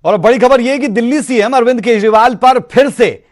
और बड़ी खबर यह कि दिल्ली सीएम अरविंद केजरीवाल पर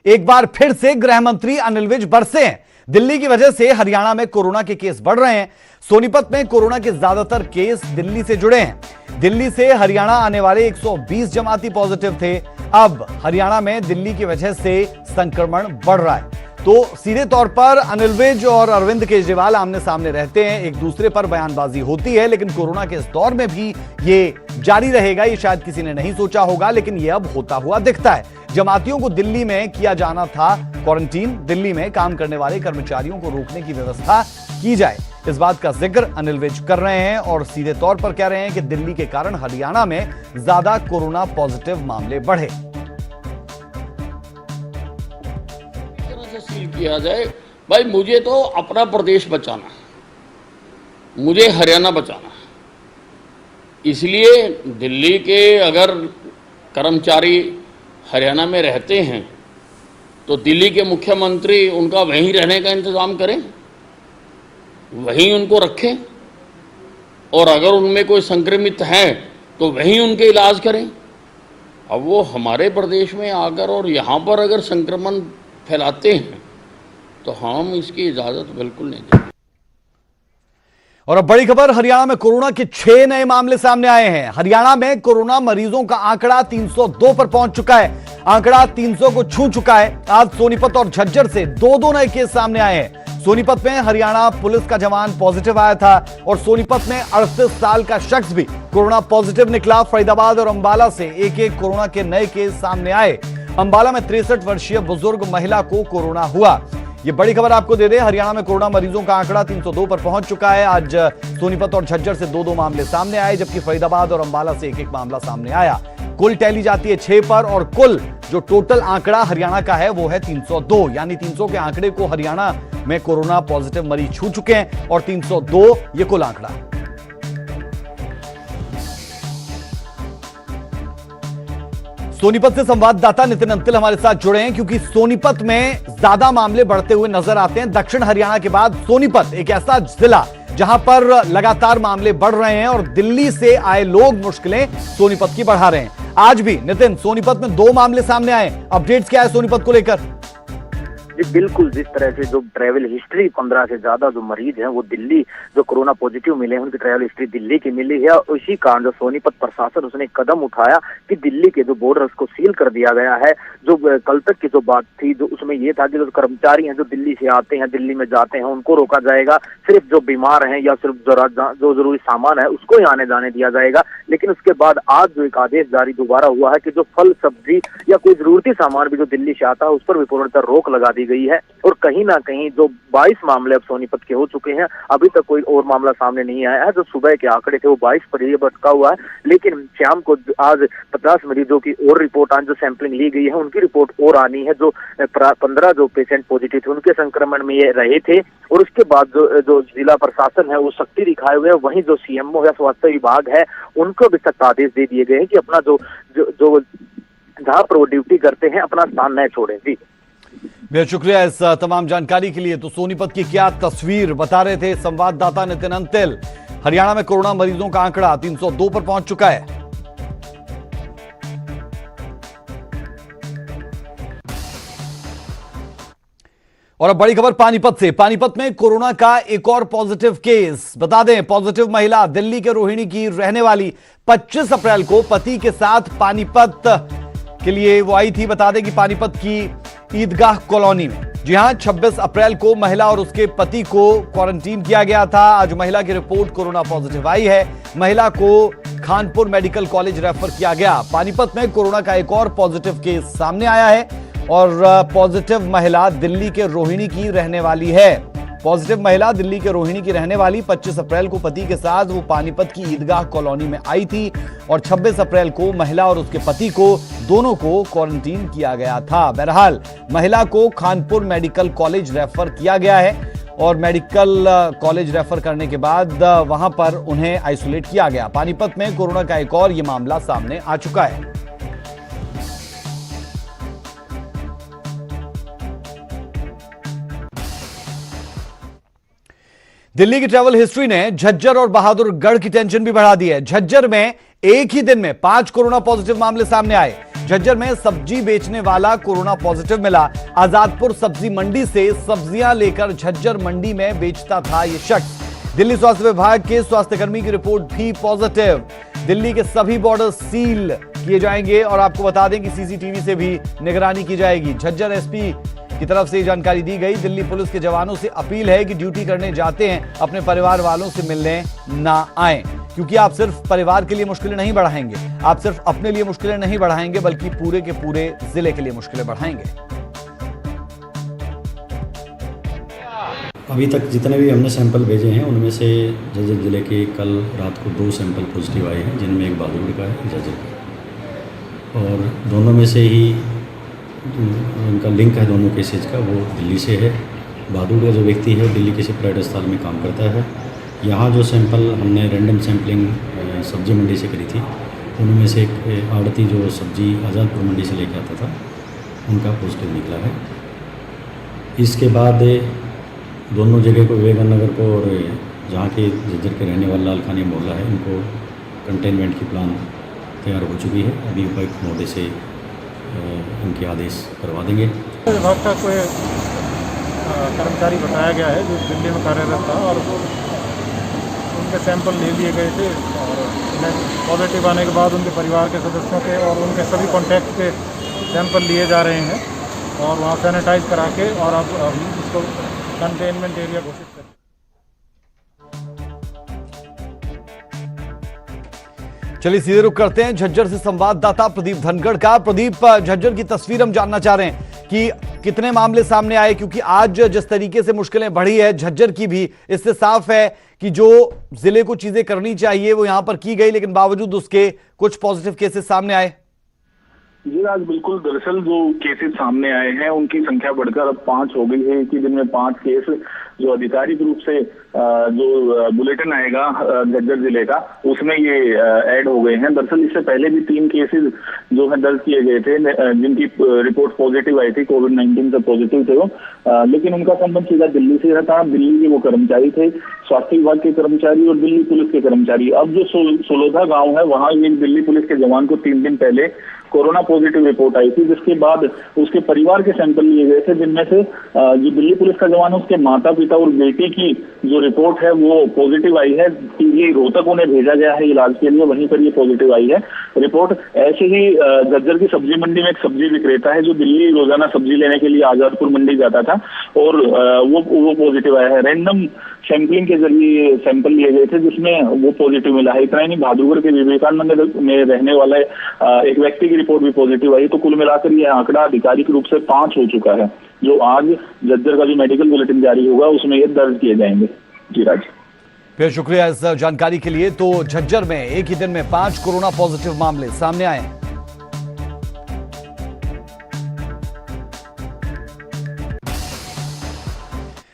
एक बार फिर से गृह मंत्री अनिल विज बरसे हैं। दिल्ली की वजह से हरियाणा में कोरोना के केस बढ़ रहे हैं। सोनीपत में कोरोना के ज्यादातर केस दिल्ली से जुड़े हैं। दिल्ली से हरियाणा आने वाले 120 जमाती पॉजिटिव थे। अब हरियाणा में दिल्ली की वजह से संक्रमण बढ़ रहा है। तो सीधे तौर पर अनिल विज और अरविंद केजरीवाल आमने सामने रहते हैं, एक दूसरे पर बयानबाजी होती है, लेकिन कोरोना के इस दौर में भी ये जारी रहेगा। ये शायद किसी ने नहीं सोचा होगा, लेकिन ये अब होता हुआ दिखता है। जमातियों को दिल्ली में किया जाना था क्वारंटीन, दिल्ली में काम करने वाले कर्मचारियों को रोकने की व्यवस्था की जाए, इस बात का जिक्र अनिल विज कर रहे हैं और सीधे तौर पर कह रहे हैं कि दिल्ली के कारण हरियाणा में ज्यादा कोरोना पॉजिटिव मामले बढ़े। सील किया जाए। भाई मुझे तो अपना प्रदेश बचाना, मुझे हरियाणा बचाना, इसलिए दिल्ली के अगर कर्मचारी हरियाणा में रहते हैं तो दिल्ली के मुख्यमंत्री उनका वहीं रहने का इंतजाम करें, वहीं उनको रखें, और अगर उनमें कोई संक्रमित हैं तो वहीं उनके इलाज करें। अब वो हमारे प्रदेश में आकर और यहाँ पर अगर संक्रमण फैलाते हैं तो हम इसकी इजाजत बिल्कुल नहीं देंगे। और अब बड़ी खबर, हरियाणा में कोरोना के 6 नए मामले सामने आए हैं। हरियाणा में कोरोना मरीजों का आंकड़ा 302 पर पहुंच चुका है। आंकड़ा 300 को छू चुका है। आज सोनीपत और झज्जर से दो नए केस सामने आए हैं। सोनीपत में हरियाणा पुलिस का जवान पॉजिटिव आया था और सोनीपत में 38 साल का शख्स भी कोरोना पॉजिटिव निकला। फरीदाबाद और अंबाला से एक कोरोना के नए केस सामने आए। अंबाला में 63 वर्षीय बुजुर्ग महिला को कोरोना हुआ। ये बड़ी खबर आपको दे दें, हरियाणा में कोरोना मरीजों का आंकड़ा 302 पर पहुंच चुका है। आज सोनीपत और झज्जर से दो मामले सामने आए, जबकि फरीदाबाद और अंबाला से एक मामला सामने आया। कुल टैली जाती है 6 पर और कुल जो टोटल आंकड़ा हरियाणा का है वो है 302, यानी 300 के आंकड़े को हरियाणा में कोरोना पॉजिटिव मरीज छू चुके हैं और 302 ये कुल आंकड़ा। सोनीपत से संवाददाता नितिन अंतिल हमारे साथ जुड़े हैं, क्योंकि सोनीपत में ज्यादा मामले बढ़ते हुए नजर आते हैं। दक्षिण हरियाणा के बाद सोनीपत एक ऐसा जिला जहां पर लगातार मामले बढ़ रहे हैं और दिल्ली से आए लोग मुश्किलें सोनीपत की बढ़ा रहे हैं। आज भी नितिन, सोनीपत में 2 मामले सामने आए, अपडेट्स क्या है सोनीपत को लेकर? जी बिल्कुल, जिस तरह से जो ट्रैवल हिस्ट्री 15 से ज्यादा जो मरीज हैं वो दिल्ली जो कोरोना पॉजिटिव मिले हैं उनकी ट्रैवल हिस्ट्री दिल्ली की मिली है। और उसी कारण जो सोनीपत प्रशासन उसने कदम उठाया कि दिल्ली के जो बॉर्डर्स को सील कर दिया गया है। जो कल तक की जो बात थी जो उसमें ये था कि जो कर्मचारी हैं जो दिल्ली से आते हैं, दिल्ली में जाते हैं, उनको रोका जाएगा। सिर्फ जो बीमार हैं या सिर्फ जो जरूरी सामान है उसको ही आने जाने दिया जाएगा। लेकिन उसके बाद आज जो एक आदेश जारी दोबारा हुआ है कि जो फल सब्जी या कोई जरूरती सामान भी जो दिल्ली से आता है उस पर भी पूर्णतः रोक लगा दी गई है। और कहीं ना कहीं जो 22 मामले अब सोनीपत के हो चुके हैं, अभी तक कोई और मामला सामने नहीं आया है। जो सुबह के आंकड़े थे वो 22 पर ये भटका हुआ है, लेकिन शाम को आज 50 मरीजों की और रिपोर्ट आज जो सैंपलिंग ली गई है उनकी रिपोर्ट और आनी है। जो 15 जो पेशेंट पॉजिटिव थे उनके संक्रमण में ये रहे थे। और उसके बाद जो जिला प्रशासन है वो सख्ती दिखाए हुए है। वहीं जो सीएमओ या स्वास्थ्य विभाग है उनको भी सख्त आदेश दे दिए गए हैं कि अपना जो जहां पर वो ड्यूटी करते हैं अपना स्थान न छोड़ें। जी बहुत शुक्रिया इस तमाम जानकारी के लिए। तो सोनीपत की क्या तस्वीर बता रहे थे संवाददाता नितिन अंतिल। हरियाणा में कोरोना मरीजों का आंकड़ा 302 पर पहुंच चुका है। और अब बड़ी खबर पानीपत से। पानीपत में कोरोना का एक और पॉजिटिव केस। बता दें, पॉजिटिव महिला दिल्ली के रोहिणी की रहने वाली 25 अप्रैल को पति के साथ पानीपत के लिए वो आई थी। बता दें कि पानीपत की ईदगाह कॉलोनी में, जी हां, 26 अप्रैल को महिला और उसके पति को क्वारंटीन किया गया था। आज महिला की रिपोर्ट कोरोना पॉजिटिव आई है। महिला को खानपुर मेडिकल कॉलेज रेफर किया गया। पानीपत में कोरोना का एक और पॉजिटिव केस सामने आया है और पॉजिटिव महिला दिल्ली के रोहिणी की रहने वाली है। पॉजिटिव महिला दिल्ली के रोहिणी की रहने वाली 25 अप्रैल को पति के साथ वो पानीपत की ईदगाह कॉलोनी में आई थी और 26 अप्रैल को महिला और उसके पति को दोनों को क्वारंटीन किया गया था। बहरहाल महिला को खानपुर मेडिकल कॉलेज रेफर किया गया है और मेडिकल कॉलेज रेफर करने के बाद वहां पर उन्हें आइसोलेट किया गया। पानीपत में कोरोना का एक और ये मामला सामने आ चुका है। दिल्ली की ट्रैवल हिस्ट्री ने झज्जर और बहादुरगढ़ की टेंशन भी बढ़ा दी है। झज्जर में एक ही दिन में 5 कोरोना पॉजिटिव मामले सामने आए। झज्जर में सब्जी बेचने वाला कोरोना पॉजिटिव मिला। आजादपुर सब्जी मंडी से सब्जियां लेकर झज्जर मंडी में बेचता था यह शख्स। दिल्ली स्वास्थ्य विभाग के स्वास्थ्यकर्मी की रिपोर्ट भी पॉजिटिव। दिल्ली के सभी बॉर्डर सील किए जाएंगे और आपको बता दें कि सीसीटीवी से भी निगरानी की जाएगी। झज्जर एसपी की तरफ से जानकारी दी गई। दिल्ली पुलिस के जवानों से अपील है कि ड्यूटी करने जाते हैं अपने परिवार वालों से मिलने ना आए, क्योंकि आप सिर्फ परिवार के लिए मुश्किलें नहीं बढ़ाएंगे, आप सिर्फ अपने लिए मुश्किलें नहीं बढ़ाएंगे, बल्कि पूरे के पूरे जिले के लिए मुश्किलें बढ़ाएंगे। अभी तक जितने भी हमने सैंपल भेजे हैं उनमें से झज्जर जिले के कल रात को 2 सैंपल पॉजिटिव आए हैं, जिनमें एक बहादुरगढ़ का है, झज्जर का, और दोनों में से ही उनका लिंक है दोनों केसेज का, वो दिल्ली से है। बहादुरगढ़ जो व्यक्ति है दिल्ली किसी प्राइवेट अस्पताल में काम करता है। यहाँ जो सैंपल हमने रैंडम सैंपलिंग सब्जी मंडी से करी थी, उनमें से एक आड़ती जो सब्जी आज़ादपुर मंडी से लेके आता था, उनका पॉजिटिव निकला है। इसके बाद दोनों जगह को, विवेकानंद नगर को और जहाँ के झज्जर के रहने वाला लालखानी मोहल्ला है, इनको कंटेनमेंट की प्लान तैयार हो चुकी है। अभी उपायुक्त महोदय से इनके आदेश करवा देंगे। विभाग का कोई कर्मचारी बताया गया है जो दिल्ली में कार्यरत था और उनके सैंपल ले लिए गए थे और पॉजिटिव आने के बाद उनके परिवार के सदस्यों के और उनके सभी कॉन्टैक्ट के सैंपल लिए जा रहे हैं और वहाँ सैनिटाइज करा के और अब इसको कंटेनमेंट एरिया घोषित करें। चलिए सीधे रुख करते हैं झज्जर से संवाददाता प्रदीप धनगढ़ का। प्रदीप, झज्जर की तस्वीर हम जानना चाह रहे हैं कि कितने मामले सामने आए, क्योंकि आज जिस तरीके से मुश्किलें बढ़ी है झज्जर की भी, इससे साफ है कि जो जिले को चीजें करनी चाहिए वो यहां पर की गई, लेकिन बावजूद उसके कुछ पॉजिटिव केसेस सामने आए। जी आज बिल्कुल, दरअसल जो केसेस सामने आए हैं उनकी संख्या बढ़कर अब 5 हो गई है। एक ही दिन में 5 केस जो आधिकारिक रूप से जो बुलेटिन आएगा झज्जर जिले का, उसमें ये ऐड हो गए हैं। दरअसल इससे पहले भी 3 केसेस जो है दर्ज किए गए थे, जिनकी रिपोर्ट पॉजिटिव आई थी, कोविड-19 से पॉजिटिव थे वो, लेकिन उनका संबंध सीधा दिल्ली से रहा। दिल्ली के वो कर्मचारी थे, स्वास्थ्य विभाग के कर्मचारी और दिल्ली पुलिस के कर्मचारी। अब जो सोलोधा गाँव है, वहाँ एक दिल्ली पुलिस के जवान को 3 दिन पहले कोरोना पॉजिटिव रिपोर्ट आई थी, जिसके बाद उसके परिवार के सैंपल लिए गए थे, जिनमें से जो दिल्ली पुलिस का जवान है उसके माता पिता और बेटी की जो रिपोर्ट है वो पॉजिटिव आई है। ये रोहतक उन्हें भेजा गया है इलाज के लिए, वहीं पर ये पॉजिटिव आई है रिपोर्ट। ऐसे ही झज्जर की सब्जी मंडी में एक सब्जी विक्रेता है जो दिल्ली रोजाना सब्जी लेने के लिए आजादपुर मंडी जाता था और वो पॉजिटिव आया है। रैंडम सैंपलिंग के जरिए सैंपल लिए गए थे जिसमें वो पॉजिटिव मिला है। इतना ही नहीं, बहादुरगढ़ के विवेकानंद में रहने वाला एक व्यक्ति की रिपोर्ट भी पॉजिटिव आई। तो कुल मिलाकर ये आंकड़ा आधिकारिक रूप से 5 हो चुका है, जो आज झज्जर का जो मेडिकल बुलेटिन जारी होगा उसमें ये दर्ज किए जाएंगे। जी राज, फिर शुक्रिया इस जानकारी के लिए। तो झज्जर में एक ही दिन में 5 कोरोना पॉजिटिव मामले सामने आए।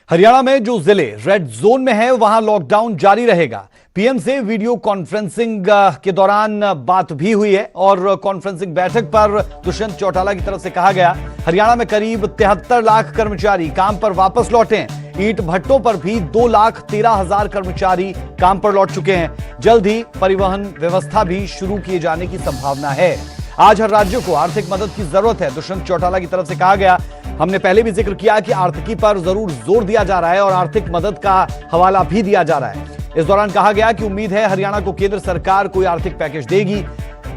हरियाणा में जो जिले रेड जोन में है वहां लॉकडाउन जारी रहेगा। पीएम से वीडियो कॉन्फ्रेंसिंग के दौरान बात भी हुई है और कॉन्फ्रेंसिंग बैठक पर दुष्यंत चौटाला की तरफ से कहा गया, हरियाणा में करीब 73 लाख कर्मचारी काम पर वापस लौटे हैं। ईंट भट्टों पर भी 2,13,000 कर्मचारी काम पर लौट चुके हैं। जल्द ही परिवहन व्यवस्था भी शुरू किए जाने की संभावना है। आज हर राज्य को आर्थिक मदद की जरूरत है, दुष्यंत चौटाला की तरफ से कहा गया। हमने पहले भी जिक्र किया कि आर्थिकी पर जरूर जोर दिया जा रहा है और आर्थिक मदद का हवाला भी दिया जा रहा है। इस दौरान कहा गया कि उम्मीद है हरियाणा को केंद्र सरकार कोई आर्थिक पैकेज देगी।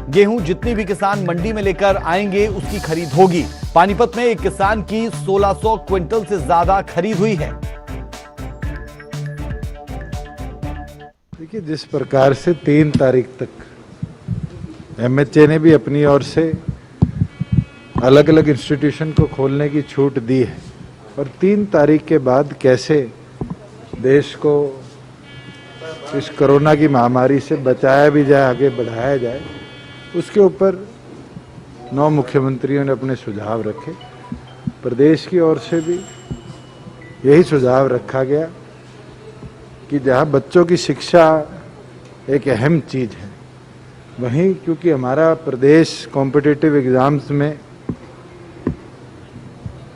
गेहूं जितनी भी किसान मंडी में लेकर आएंगे उसकी खरीद होगी। पानीपत में एक किसान की 1600 क्विंटल से ज्यादा खरीद हुई है। देखिए, जिस प्रकार से 3 तारीख तक एमएचए ने भी अपनी ओर से अलग अलग इंस्टीट्यूशन को खोलने की छूट दी है और 3 तारीख के बाद कैसे देश को इस कोरोना की महामारी से बचाया भी जाए, आगे बढ़ाया जाए, उसके ऊपर 9 मुख्यमंत्रियों ने अपने सुझाव रखे। प्रदेश की ओर से भी यही सुझाव रखा गया कि जहाँ बच्चों की शिक्षा एक अहम चीज़ है, वहीं क्योंकि हमारा प्रदेश कॉम्पिटिटिव एग्ज़ाम्स में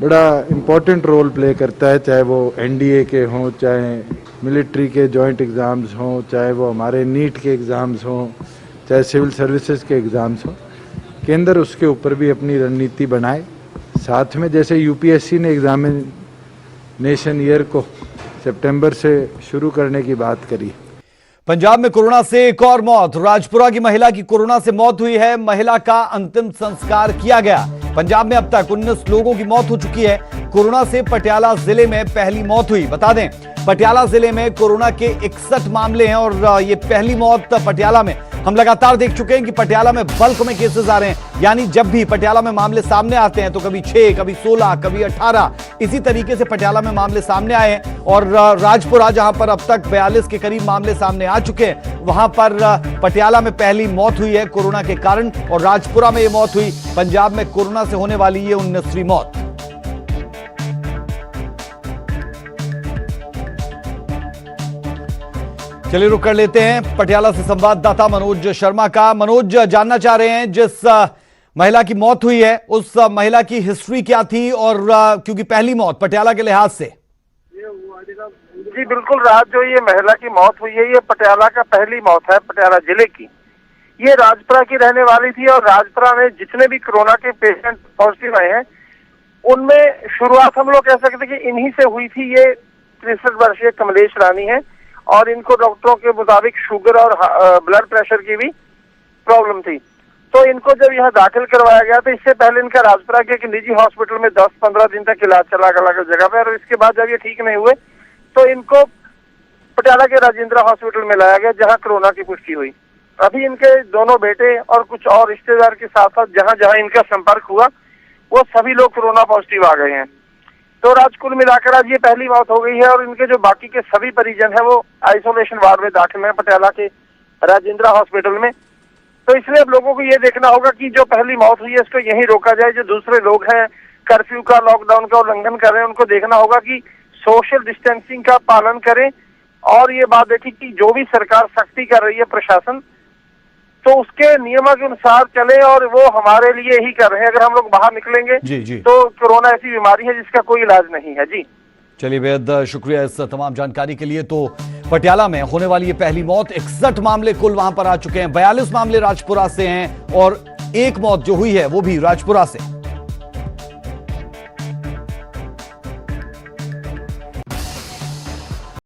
बड़ा इम्पोर्टेंट रोल प्ले करता है, चाहे वो एनडीए के हों, चाहे मिलिट्री के जॉइंट एग्ज़ाम्स हों, चाहे वो हमारे नीट के एग्ज़ाम्स हों, चाहे सिविल सर्विसेज के एग्ज़ाम्स हो, केंद्र उसके ऊपर भी अपनी रणनीति बनाए। साथ में जैसे यूपीएससी ने एग्जामिनेशन ईयर को सितंबर से शुरू करने की बात करी। पंजाब में कोरोना से एक और मौत। राजपुरा की महिला की कोरोना से मौत हुई है। महिला का अंतिम संस्कार किया गया। पंजाब में अब तक 19 लोगों की मौत हो चुकी है। कोरोना से पटियाला जिले में पहली मौत हुई। बता दें, पटियाला जिले में कोरोना के 61 मामले हैं और ये पहली मौत पटियाला में। हम लगातार देख चुके हैं कि पटियाला में बल्क में केसेस आ रहे हैं, यानी जब भी पटियाला में मामले सामने आते हैं तो कभी 6, कभी 16, कभी 18, इसी तरीके से पटियाला में मामले सामने आए हैं। और राजपुरा, जहां पर अब तक 42 के करीब मामले सामने आ चुके हैं, वहां पर पटियाला में पहली मौत हुई है कोरोना के कारण और राजपुरा में यह मौत हुई। पंजाब में कोरोना से होने वाली ये 19वीं मौत। चलिए रुक कर लेते हैं पटियाला से संवाददाता मनोज शर्मा का। मनोज, जानना चाह रहे हैं जिस महिला की मौत हुई है उस महिला की हिस्ट्री क्या थी, और क्योंकि पहली मौत पटियाला के लिहाज से। जी बिल्कुल राज, जो ये महिला की मौत हुई है ये पटियाला का पहली मौत है, पटियाला जिले की। ये राजपुरा की रहने वाली थी और राजपुरा में जितने भी कोरोना के पेशेंट पॉजिटिव आए हैं उनमें शुरुआत हम लोग कह सकते कि इन्हीं से हुई थी। ये 63 वर्षीय कमलेश रानी है और इनको डॉक्टरों के मुताबिक शुगर और ब्लड प्रेशर की भी प्रॉब्लम थी। तो इनको जब यहाँ दाखिल करवाया गया तो इससे पहले इनका राजपुरा के एक निजी हॉस्पिटल में 10-15 दिन तक इलाज चला अलग जगह पे, और इसके बाद जब ये ठीक नहीं हुए तो इनको पटियाला के राजेंद्र हॉस्पिटल में लाया गया जहाँ कोरोना की पुष्टि हुई। अभी इनके दोनों बेटे और कुछ और रिश्तेदार के साथ साथ जहाँ जहाँ इनका संपर्क हुआ वो सभी लोग कोरोना पॉजिटिव आ गए हैं। तो राज कुल मिलाकर आज ये पहली मौत हो गई है और इनके जो बाकी के सभी परिजन हैं वो आइसोलेशन वार्ड में दाखिल हैं पटियाला के राजेंद्र हॉस्पिटल में। तो इसलिए अब लोगों को ये देखना होगा कि जो पहली मौत हुई है इसको यहीं रोका जाए। जो दूसरे लोग हैं कर्फ्यू का, लॉकडाउन का उल्लंघन कर रहे हैं, उनको देखना होगा कि सोशल डिस्टेंसिंग का पालन करें। और ये बात देखी कि जो भी सरकार सख्ती कर रही है प्रशासन, तो उसके नियमों के अनुसार चले और वो हमारे लिए ही कर रहे हैं। अगर हम लोग बाहर निकलेंगे जी। तो कोरोना ऐसी बीमारी है जिसका कोई इलाज नहीं है। जी चलिए, बेहद शुक्रिया इस तमाम जानकारी के लिए। तो पटियाला में होने वाली ये पहली मौत, 61 मामले कुल वहां पर आ चुके हैं। 42 मामले राजपुरा से हैं और एक मौत जो हुई है वो भी राजपुरा से।